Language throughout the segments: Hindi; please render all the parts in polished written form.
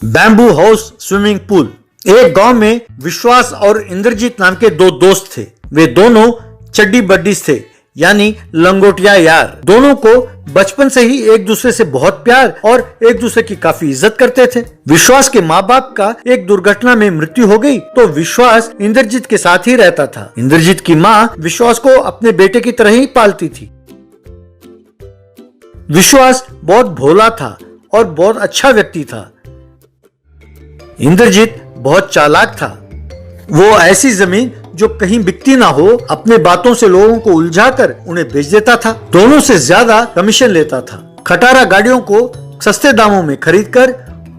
Bamboo house swimming pool. एक गांव में विश्वास और इंद्रजीत नाम के दो दोस्त थे। वे दोनों चड्डी बड्डीज थे, यानी लंगोटिया यार। दोनों को बचपन से ही एक दूसरे से बहुत प्यार और एक दूसरे की काफी इज्जत करते थे। विश्वास के माँ बाप का एक दुर्घटना में मृत्यु हो गई तो विश्वास इंद्रजीत के साथ ही रहता था। इंद्रजीत की माँ विश्वास को अपने बेटे की तरह ही पालती थी। विश्वास बहुत भोला था और बहुत अच्छा व्यक्ति था। इंद्रजीत बहुत चालाक था। वो ऐसी जमीन जो कहीं बिकती ना हो, अपने बातों से लोगों को उलझाकर उन्हें बेच देता था। दोनों से ज्यादा कमीशन लेता था। खटारा गाड़ियों को सस्ते दामों में खरीदकर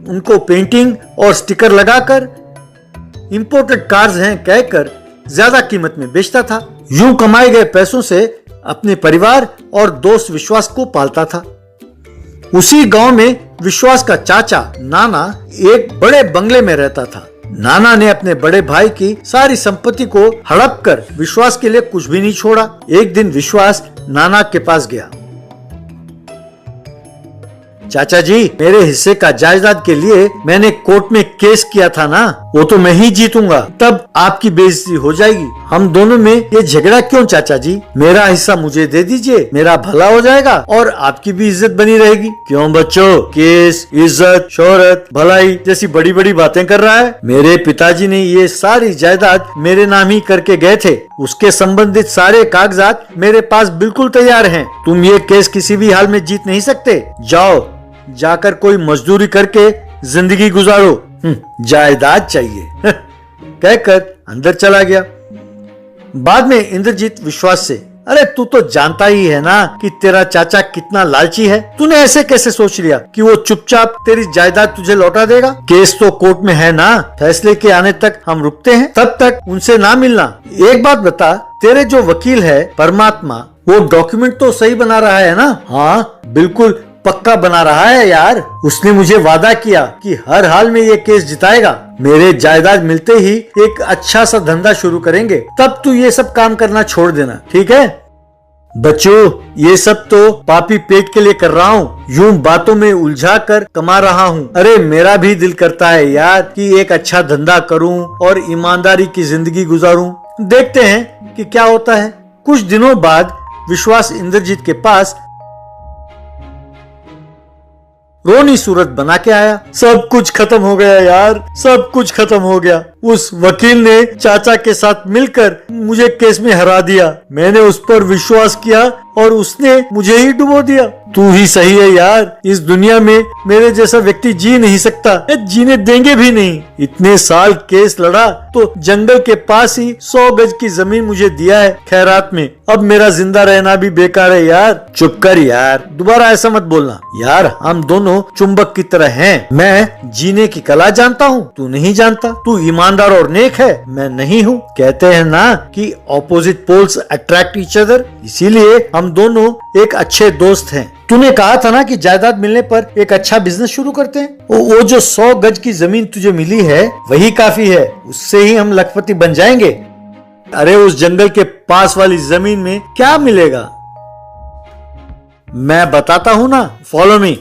उनको पेंटिंग और स्टिकर लगाकर इंपोर्टेड कार्स हैं कहकर ज्यादा कीमत में बेचता था। यूं कमाए गए पैसों से अपने परिवार और दोस्त विश्वास को पालता था। उसी गांव में विश्वास का चाचा नाना एक बड़े बंगले में रहता था। नाना ने अपने बड़े भाई की सारी संपत्ति को हड़प कर विश्वास के लिए कुछ भी नहीं छोड़ा। एक दिन विश्वास नाना के पास गया। चाचा जी, मेरे हिस्से का जायदाद के लिए मैंने कोर्ट में केस किया था ना, वो तो मैं ही जीतूंगा, तब आपकी बेइज्जती हो जाएगी। हम दोनों में ये झगड़ा क्यों चाचा जी? मेरा हिस्सा मुझे दे दीजिए, मेरा भला हो जाएगा और आपकी भी इज्जत बनी रहेगी। क्यों बच्चों, केस, इज्जत, शोहरत, भलाई जैसी बड़ी बड़ी बातें कर रहा है? मेरे पिताजी ने ये सारी जायदाद मेरे नाम ही करके गए थे। उसके संबंधित सारे कागजात मेरे पास बिल्कुल तैयार हैं। तुम ये केस किसी भी हाल में जीत नहीं सकते। जाओ, जाकर कोई मजदूरी करके जिंदगी गुजारो, जायदाद चाहिए कहकर अंदर चला गया। बाद में इंद्रजीत विश्वास से, अरे तू तो जानता ही है ना कि तेरा चाचा कितना लालची है। तूने ऐसे कैसे सोच लिया कि वो चुपचाप तेरी जायदाद तुझे लौटा देगा? केस तो कोर्ट में है ना, फैसले के आने तक हम रुकते हैं, तब तक उनसे ना मिलना। एक बात बता, तेरे जो वकील है परमात्मा, वो डॉक्यूमेंट तो सही बना रहा है ना? हाँ, बिल्कुल पक्का बना रहा है यार। उसने मुझे वादा किया कि हर हाल में ये केस जिताएगा। मेरे जायदाद मिलते ही एक अच्छा सा धंधा शुरू करेंगे, तब तू ये सब काम करना छोड़ देना, ठीक है? बच्चों, ये सब तो पापी पेट के लिए कर रहा हूँ, यूं बातों में उलझा कर कमा रहा हूँ। अरे मेरा भी दिल करता है यार कि एक अच्छा धंधा करूँ और ईमानदारी की जिंदगी गुजारूं। देखते हैं कि क्या होता है। कुछ दिनों बाद विश्वास इंद्रजीत के पास रोनी सूरत बना के आया। सब कुछ खत्म हो गया यार, सब कुछ खत्म हो गया। उस वकील ने चाचा के साथ मिलकर मुझे केस में हरा दिया। मैंने उस पर विश्वास किया और उसने मुझे ही डुबो दिया। तू ही सही है यार, इस दुनिया में मेरे जैसा व्यक्ति जी नहीं सकता, जीने देंगे भी नहीं। इतने साल केस लड़ा तो जंगल के पास ही 100 गज की जमीन मुझे दिया है खैरात में। अब मेरा जिंदा रहना भी बेकार है यार। चुप कर यार, दोबारा ऐसा मत बोलना यार। हम दोनों चुंबक की तरह हैं। मैं जीने की कला जानता हूँ, तू नहीं जानता। तू ईमानदार और नेक है, मैं नहीं हूँ। कहते हैं ना कि opposite poles attract each other, इसीलिए हम दोनों एक अच्छे दोस्त हैं। तूने कहा था ना कि जायदाद मिलने पर एक अच्छा बिजनेस शुरू करते हैं। वो जो 100 गज की जमीन तुझे मिली है वही काफी है, उससे ही हम लखपति बन जाएंगे। अरे उस जंगल के पास वाली जमीन में क्या मिलेगा? मैं बताता हूँ ना, फॉलो मी।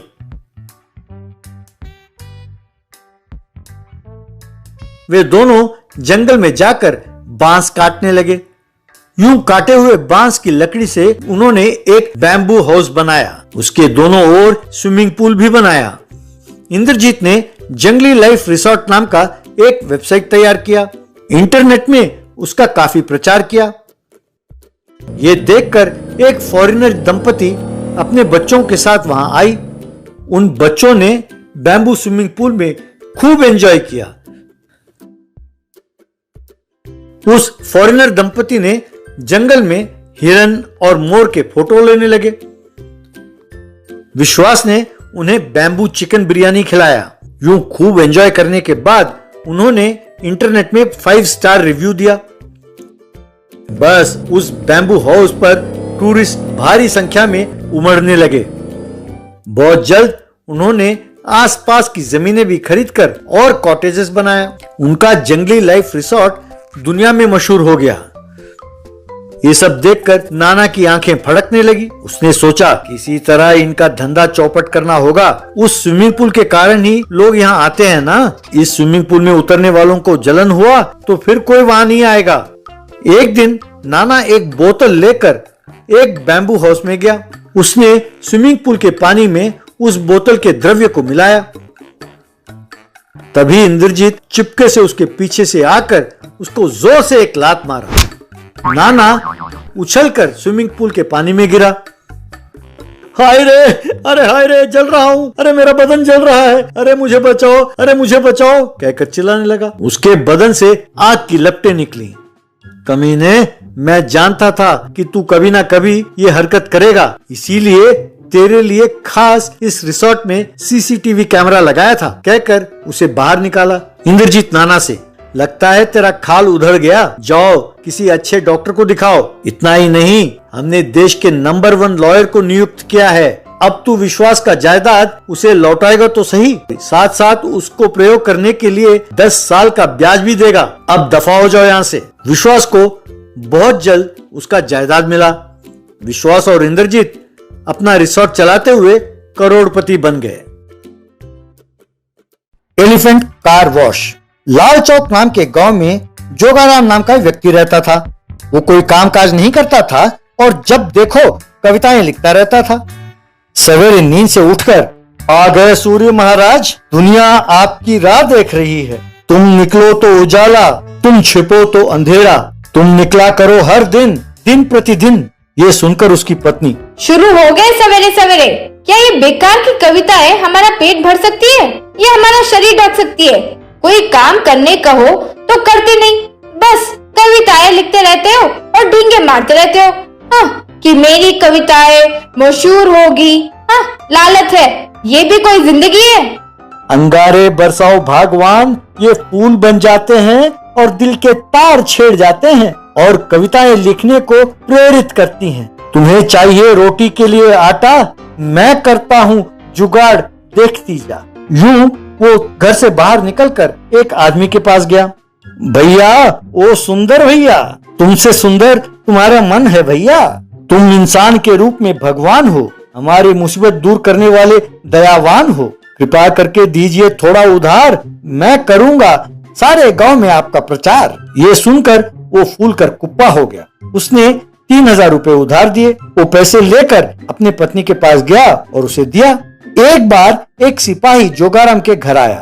वे दोनों जंगल में जाकर बांस काटने लगे। यूं काटे हुए बांस की लकड़ी से उन्होंने एक बैम्बू हाउस बनाया। उसके दोनों ओर स्विमिंग पूल भी बनाया। इंद्रजीत ने जंगली लाइफ रिसोर्ट नाम का एक वेबसाइट तैयार किया। इंटरनेट में उसका काफी प्रचार किया। ये देखकर एक फॉरेनर दंपति अपने बच्चों के साथ वहां आई। उन बच्चों ने बैम्बू स्विमिंग पूल में खूब एंजॉय किया। उस फॉरेनर दंपति ने जंगल में हिरन और मोर के फोटो लेने लगे। विश्वास ने उन्हें बैम्बू चिकन बिरयानी खिलाया। यूं खूब एंजॉय करने के बाद उन्होंने इंटरनेट में 5 स्टार रिव्यू दिया। बस उस बैम्बू हाउस पर टूरिस्ट भारी संख्या में उमड़ने लगे। बहुत जल्द उन्होंने आसपास की जमीनें भी खरीदकर और कॉटेजेस बनाया। उनका जंगली लाइफ रिसोर्ट दुनिया में मशहूर हो गया। ये सब देखकर नाना की आंखें फड़कने लगी। उसने सोचा किसी तरह इनका धंधा चौपट करना होगा। उस स्विमिंग पूल के कारण ही लोग यहाँ आते हैं ना। इस स्विमिंग पूल में उतरने वालों को जलन हुआ तो फिर कोई वहां नहीं आएगा। एक दिन नाना एक बोतल लेकर एक बैम्बू हाउस में गया। उसने स्विमिंग पूल के पानी में उस बोतल के द्रव्य को मिलाया। तभी इंद्रजीत चिपके से उसके पीछे से आकर उसको जोर से एक लात मारा। नाना उछलकर स्विमिंग पूल के पानी में गिरा। हाय रे, अरे हाय रे, जल रहा हूँ, अरे मेरा बदन जल रहा है, अरे मुझे बचाओ, अरे मुझे बचाओ कहकर चिल्लाने लगा। उसके बदन से आग की लपटें निकली। कमीने, मैं जानता था कि तू कभी ना कभी ये हरकत करेगा, इसीलिए तेरे लिए खास इस रिसोर्ट में सीसीटीवी कैमरा लगाया था कहकर उसे बाहर निकाला। इंद्रजीत नाना से, लगता है तेरा खाल उधड़ गया, जाओ किसी अच्छे डॉक्टर को दिखाओ। इतना ही नहीं, हमने देश के नंबर 1 लॉयर को नियुक्त किया है। अब तू विश्वास का जायदाद उसे लौटाएगा तो सही, साथ साथ उसको प्रयोग करने के लिए 10 साल का ब्याज भी देगा। अब दफा हो जाओ यहाँ से। विश्वास को बहुत जल्द उसका जायदाद मिला। विश्वास और इंद्रजीत अपना रिसोर्ट चलाते हुए करोड़पति बन गए। Elephant car wash. Lal Chowk नाम के गांव में जोगाराम नाम का व्यक्ति रहता था। वो कोई कामकाज नहीं करता था और जब देखो कविताएं लिखता रहता था। सवेरे नींद से उठकर, आ गए सूर्य महाराज, दुनिया आपकी राह देख रही है। तुम निकलो तो उजाला, तुम छिपो तो अंधेरा, तुम निकला करो हर दिन, दिन प्रतिदिन। ये सुनकर उसकी पत्नी, शुरू हो गए सवेरे सवेरे। क्या ये बेकार की कविताएं हमारा पेट भर सकती है या हमारा शरीर ढक सकती है? कोई काम करने कहो तो करते नहीं, बस कविताएं लिखते रहते हो और ढींगे मारते रहते हो। हाँ, कि मेरी कविताएं मशहूर होगी। हाँ, लालच है, ये भी कोई जिंदगी है? अंगारे बरसाओ भगवान, ये फूल बन जाते हैं और दिल के तार छेड़ जाते हैं और कविताएं लिखने को प्रेरित करती हैं। तुम्हें चाहिए रोटी के लिए आटा, मैं करता हूँ जुगाड़, देखती जा। यूं वो घर से बाहर निकलकर एक आदमी के पास गया। भैया, ओ सुंदर भैया, तुमसे सुंदर तुम्हारा मन है भैया। तुम इंसान के रूप में भगवान हो, हमारी मुसीबत दूर करने वाले दयावान हो। कृपा करके दीजिए थोड़ा उधार, मैं करूंगा सारे गांव में आपका प्रचार। ये सुनकर वो फूल कर कुप्पा हो गया। उसने 3000 रुपए उधार दिए। वो पैसे लेकर अपने पत्नी के पास गया और उसे दिया। एक बार एक सिपाही जोगाराम के घर आया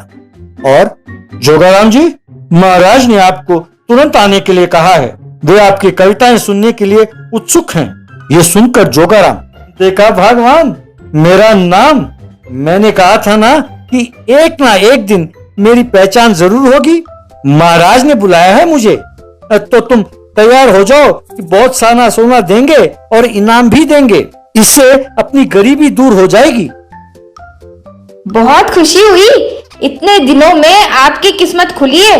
और, जोगाराम जी, महाराज ने आपको तुरंत आने के लिए कहा है, वे आपकी कविताएं सुनने के लिए उत्सुक हैं। ये सुनकर जोगाराम, देखा भगवान, मेरा नाम, मैंने कहा था ना कि एक ना एक दिन मेरी पहचान जरूर होगी। महाराज ने बुलाया है मुझे, तो तुम तैयार हो जाओ कि बहुत सारा सोना देंगे और इनाम भी देंगे। इससे अपनी गरीबी दूर हो जाएगी। बहुत खुशी हुई, इतने दिनों में आपकी किस्मत खुली है।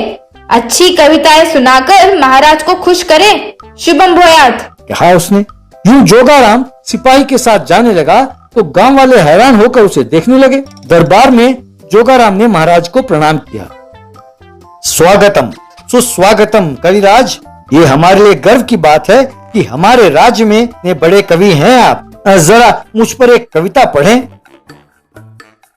अच्छी कविताएं सुनाकर महाराज को खुश करें। शुभम भूयात। कहा उसने। यूं जोगाराम सिपाही के साथ जाने लगा तो गांव वाले हैरान होकर उसे देखने लगे। दरबार में जोगाराम ने महाराज को प्रणाम किया। स्वागतम, सुस्वागतम कविराज, ये हमारे लिए गर्व की बात है कि हमारे राज्य में बड़े कवि हैं आप। जरा मुझ पर एक कविता पढ़ें।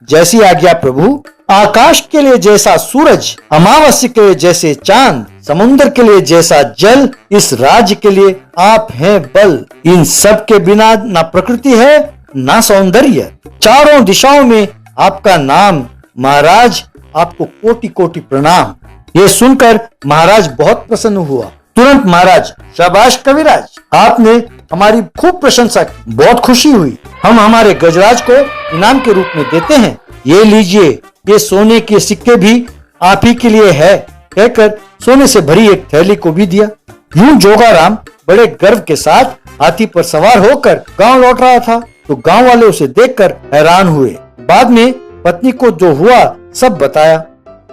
जैसी आज्ञा प्रभु। आकाश के लिए जैसा सूरज, अमावस्या के लिए जैसे चांद, समुद्र के लिए जैसा जल, इस राज्य के लिए आप हैं बल। इन सब के बिना ना प्रकृति है ना सौंदर्य। चारों दिशाओं में आपका नाम, महाराज आपको कोटि कोटि प्रणाम। ये सुनकर महाराज बहुत प्रसन्न हुआ। तुरंत महाराज, शाबाश कविराज, आपने हमारी खूब प्रशंसा की, बहुत खुशी हुई। हम हमारे गजराज को इनाम के रूप में देते हैं। ये लीजिए, ये सोने के सिक्के भी आप ही के लिए है, कहकर सोने से भरी एक थैली को भी दिया। यूं जोगाराम बड़े गर्व के साथ हाथी पर सवार होकर गांव लौट रहा था तो गांव वाले उसे देखकर हैरान हुए। बाद में पत्नी को जो हुआ सब बताया।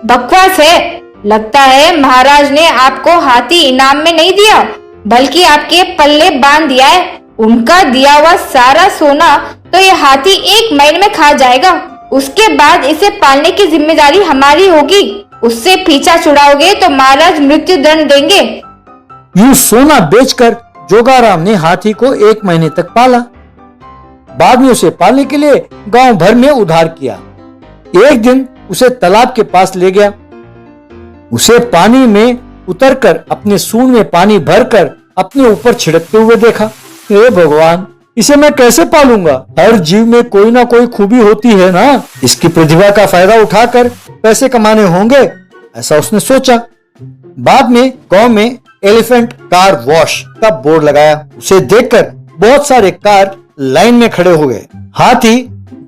बकवास है, लगता है महाराज ने आपको हाथी इनाम में नहीं दिया बल्कि आपके पल्ले बांध दिया है। उनका दिया हुआ सारा सोना तो ये हाथी 1 महीने में खा जाएगा। उसके बाद इसे पालने की जिम्मेदारी हमारी होगी। उससे पीछा छुड़ाओगे तो महाराज मृत्यु दंड देंगे। यूं सोना बेचकर जोगाराम ने हाथी को 1 महीने तक पाला। बाद में उसे पालने के लिए गांव भर में उधार किया। एक दिन उसे तालाब के पास ले गया। उसे पानी में उतरकर अपने सूंड में पानी भरकर अपने ऊपर छिड़कते हुए देखा। हे भगवान, इसे मैं कैसे पालूंगा? हर जीव में कोई ना कोई खूबी होती है ना, इसकी प्रतिभा का फायदा उठाकर पैसे कमाने होंगे, ऐसा उसने सोचा। बाद में गांव में एलिफेंट कार वॉश का बोर्ड लगाया। उसे देखकर बहुत सारे कार लाइन में खड़े हो गए। हाथी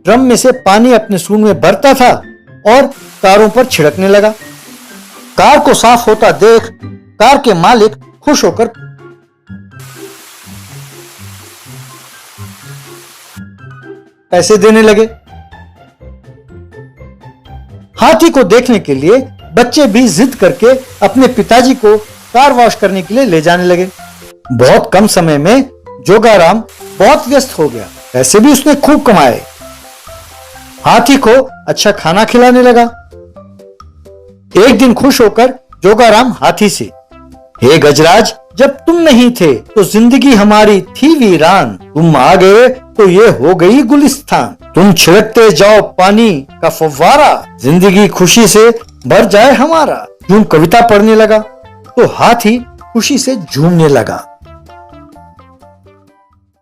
ड्रम में से पानी अपने सूंड में भरता था और कारों पर छिड़कने लगा। कार को साफ होता देख कार के मालिक खुश होकर पैसे देने लगे। हाथी को देखने के लिए बच्चे भी जिद करके अपने पिताजी को कार वॉश करने के लिए ले जाने लगे। बहुत कम समय में जोगाराम बहुत व्यस्त हो गया। पैसे भी उसने खूब कमाए। हाथी को अच्छा खाना खिलाने लगा। एक दिन खुश होकर जोगाराम हाथी से, हे गजराज, जब तुम नहीं थे तो जिंदगी हमारी थी वीरान, तुम आ गए तो ये हो गई गुलिस्तान। तुम छिड़कते जाओ पानी का फव्वारा, जिंदगी खुशी से भर जाए हमारा। यूं कविता पढ़ने लगा तो हाथी खुशी से झूमने लगा।